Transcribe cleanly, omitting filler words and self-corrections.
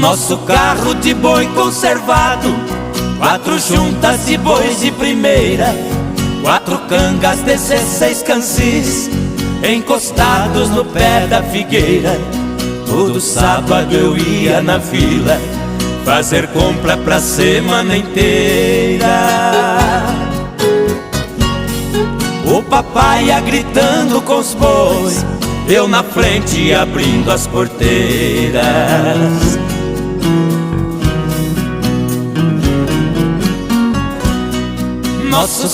nosso carro de boi conservado, 4 juntas de bois de primeira, 4 cangas, 16 cansis, encostados no pé da figueira. Todo sábado eu ia na vila fazer compra pra semana inteira. O papai ia gritando com os bois, eu na frente abrindo as porteiras. Nosso